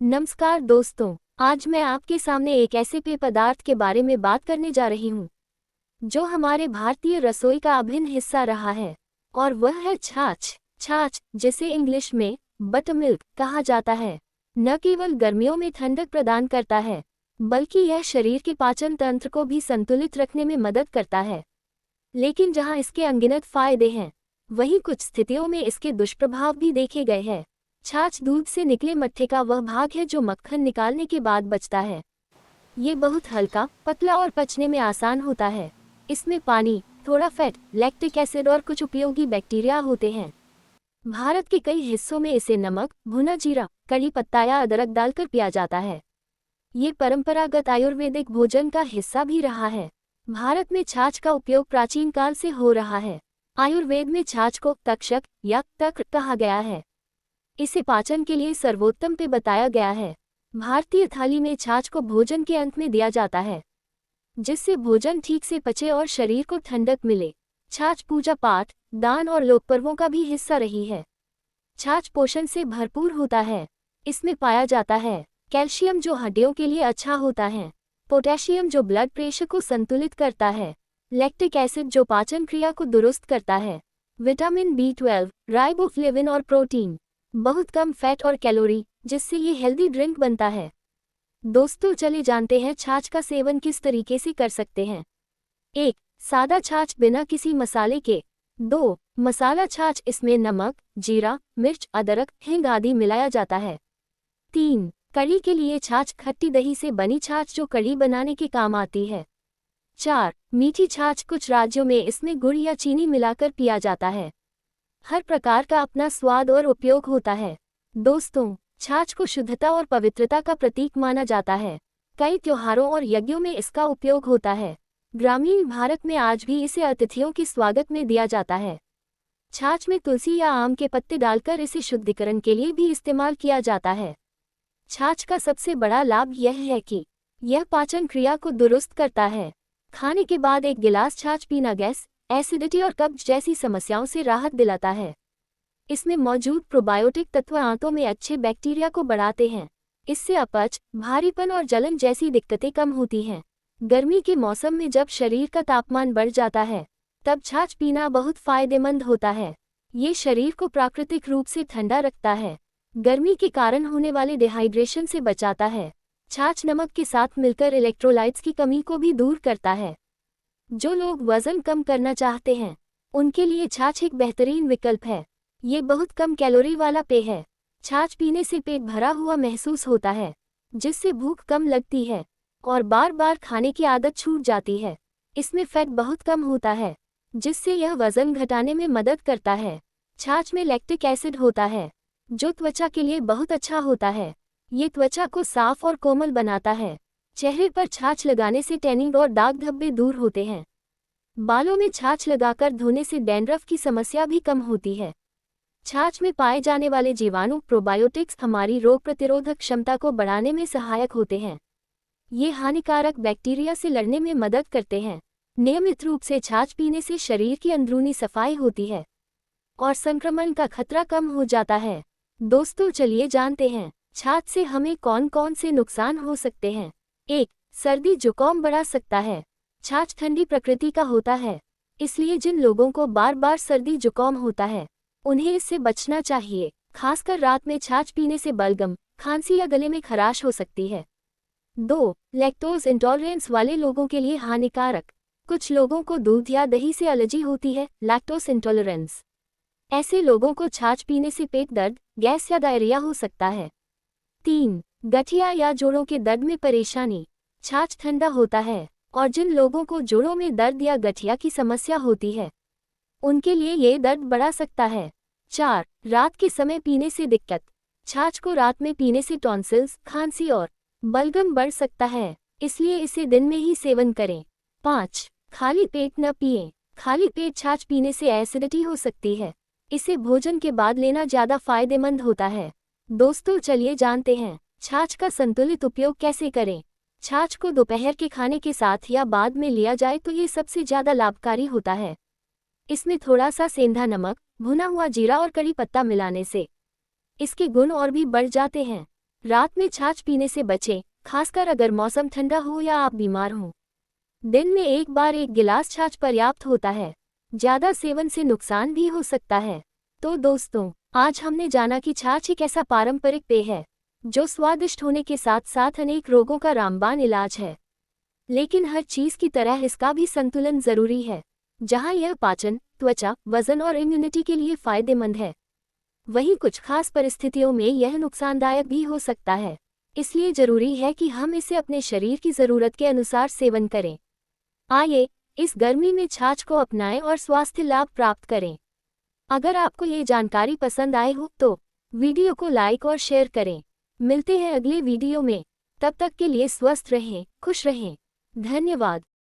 नमस्कार दोस्तों, आज मैं आपके सामने एक ऐसे पेय पदार्थ के बारे में बात करने जा रही हूँ जो हमारे भारतीय रसोई का अभिन्न हिस्सा रहा है, और वह है छाछ। छाछ, जिसे इंग्लिश में बटरमिल्क कहा जाता है, न केवल गर्मियों में ठंडक प्रदान करता है, बल्कि यह शरीर के पाचन तंत्र को भी संतुलित रखने में मदद करता है। लेकिन जहाँ इसके अनगिनत फायदे हैं, वहीं कुछ स्थितियों में इसके दुष्प्रभाव भी देखे गए हैं। छाछ दूध से निकले मट्ठे का वह भाग है जो मक्खन निकालने के बाद बचता है। ये बहुत हल्का, पतला और पचने में आसान होता है। इसमें पानी, थोड़ा फैट, लैक्टिक एसिड और कुछ उपयोगी बैक्टीरिया होते हैं। भारत के कई हिस्सों में इसे नमक, भुना जीरा, कड़ी पत्ता या अदरक डालकर पिया जाता है। ये परंपरागत आयुर्वेदिक भोजन का हिस्सा भी रहा है। भारत में छाछ का उपयोग प्राचीन काल से हो रहा है। आयुर्वेद में छाछ को तक्षक या तक्र कहा गया है। इसे पाचन के लिए सर्वोत्तम पेय बताया गया है। भारतीय थाली में छाछ को भोजन के अंत में दिया जाता है, जिससे भोजन ठीक से पचे और शरीर को ठंडक मिले। छाछ पूजा पाठ, दान और लोकपर्वों का भी हिस्सा रही है। छाछ पोषण से भरपूर होता है। इसमें पाया जाता है कैल्शियम, जो हड्डियों के लिए अच्छा होता है, पोटेशियम, जो ब्लड प्रेशर को संतुलित करता है, लैक्टिक एसिड, जो पाचन क्रिया को दुरुस्त करता है, विटामिन B12, राइबोफ्लेविन और प्रोटीन, बहुत कम फैट और कैलोरी, जिससे ये हेल्दी ड्रिंक बनता है। दोस्तों, चले जानते हैं छाछ का सेवन किस तरीके से कर सकते हैं। 1. सादा छाछ बिना किसी मसाले के। 2. मसाला छाछ, इसमें नमक, जीरा, मिर्च, अदरक, हींग आदि मिलाया जाता है। 3. कढ़ी के लिए छाछ, खट्टी दही से बनी छाछ जो कढ़ी बनाने के काम आती है। 4. मीठी छाछ, कुछ राज्यों में इसमें गुड़ या चीनी मिलाकर पिया जाता है। हर प्रकार का अपना स्वाद और उपयोग होता है। दोस्तों, छाछ को शुद्धता और पवित्रता का प्रतीक माना जाता है। कई त्योहारों और यज्ञों में इसका उपयोग होता है। ग्रामीण भारत में आज भी इसे अतिथियों के स्वागत में दिया जाता है। छाछ में तुलसी या आम के पत्ते डालकर इसे शुद्धिकरण के लिए भी इस्तेमाल किया जाता है। छाछ का सबसे बड़ा लाभ यह है कि यह पाचन क्रिया को दुरुस्त करता है। खाने के बाद एक गिलास छाछ पीना गैस, एसिडिटी और कब्ज जैसी समस्याओं से राहत दिलाता है। इसमें मौजूद प्रोबायोटिक तत्व आंतों में अच्छे बैक्टीरिया को बढ़ाते हैं। इससे अपच, भारीपन और जलन जैसी दिक्कतें कम होती हैं। गर्मी के मौसम में जब शरीर का तापमान बढ़ जाता है, तब छाछ पीना बहुत फायदेमंद होता है। ये शरीर को प्राकृतिक रूप से ठंडा रखता है, गर्मी के कारण होने वाले डिहाइड्रेशन से बचाता है। छाछ नमक के साथ मिलकर इलेक्ट्रोलाइट्स की कमी को भी दूर करता है। जो लोग वजन कम करना चाहते हैं, उनके लिए छाछ एक बेहतरीन विकल्प है। ये बहुत कम कैलोरी वाला पेय है। छाछ पीने से पेट भरा हुआ महसूस होता है, जिससे भूख कम लगती है और बार बार खाने की आदत छूट जाती है। इसमें फैट बहुत कम होता है, जिससे यह वजन घटाने में मदद करता है। छाछ में लैक्टिक एसिड होता है, जो त्वचा के लिए बहुत अच्छा होता है। ये त्वचा को साफ और कोमल बनाता है। चेहरे पर छाछ लगाने से टैनिंग और दाग धब्बे दूर होते हैं। बालों में छाछ लगाकर धोने से डैंड्रफ की समस्या भी कम होती है। छाछ में पाए जाने वाले जीवाणु प्रोबायोटिक्स हमारी रोग प्रतिरोधक क्षमता को बढ़ाने में सहायक होते हैं। ये हानिकारक बैक्टीरिया से लड़ने में मदद करते हैं। नियमित रूप से छाछ पीने से शरीर की अंदरूनी सफाई होती है और संक्रमण का खतरा कम हो जाता है। दोस्तों, चलिए जानते हैं छाछ से हमें कौन कौन से नुकसान हो सकते हैं। 1. सर्दी जुकाम बढ़ा सकता है। छाछ ठंडी प्रकृति का होता है, इसलिए जिन लोगों को बार बार सर्दी जुकाम होता है, उन्हें इससे बचना चाहिए। खासकर रात में छाछ पीने से बलगम, खांसी या गले में खराश हो सकती है। 2. लैक्टोज इंटॉलरेंस वाले लोगों के लिए हानिकारक। कुछ लोगों को दूध या दही से एलर्जी होती है, लैक्टोज इंटॉलरेंस। ऐसे लोगों को छाछ पीने से पेट दर्द, गैस या डायरिया हो सकता है। 3. गठिया या जोड़ों के दर्द में परेशानी। छाछ ठंडा होता है, और जिन लोगों को जोड़ों में दर्द या गठिया की समस्या होती है, उनके लिए ये दर्द बढ़ा सकता है। 4. रात के समय पीने से दिक्कत। छाछ को रात में पीने से टॉन्सिल्स, खांसी और बलगम बढ़ सकता है, इसलिए इसे दिन में ही सेवन करें। 5. खाली पेट न पिएं। खाली पेट छाछ पीने से एसिडिटी हो सकती है, इसे भोजन के बाद लेना ज़्यादा फायदेमंद होता है। दोस्तों, चलिए जानते हैं छाछ का संतुलित उपयोग कैसे करें। छाछ को दोपहर के खाने के साथ या बाद में लिया जाए तो ये सबसे ज़्यादा लाभकारी होता है। इसमें थोड़ा सा सेंधा नमक, भुना हुआ जीरा और कड़ी पत्ता मिलाने से इसके गुण और भी बढ़ जाते हैं। रात में छाछ पीने से बचें, खासकर अगर मौसम ठंडा हो या आप बीमार हों। दिन में एक बार 1 गिलास छाछ पर्याप्त होता है। ज्यादा सेवन से नुकसान भी हो सकता है। तो दोस्तों, आज हमने जाना कि छाछ एक ऐसा पारंपरिक पेय है जो स्वादिष्ट होने के साथ साथ अनेक रोगों का रामबाण इलाज है। लेकिन हर चीज की तरह इसका भी संतुलन जरूरी है। जहां यह पाचन, त्वचा, वजन और इम्यूनिटी के लिए फायदेमंद है, वहीं कुछ खास परिस्थितियों में यह नुकसानदायक भी हो सकता है। इसलिए जरूरी है कि हम इसे अपने शरीर की जरूरत के अनुसार सेवन करें। आइए, इस गर्मी में छाछ को अपनाएं और स्वास्थ्य लाभ प्राप्त करें। अगर आपको ये जानकारी पसंद आए हो तो वीडियो को लाइक और शेयर करें। मिलते हैं अगले वीडियो में। तब तक के लिए स्वस्थ रहें, खुश रहें। धन्यवाद।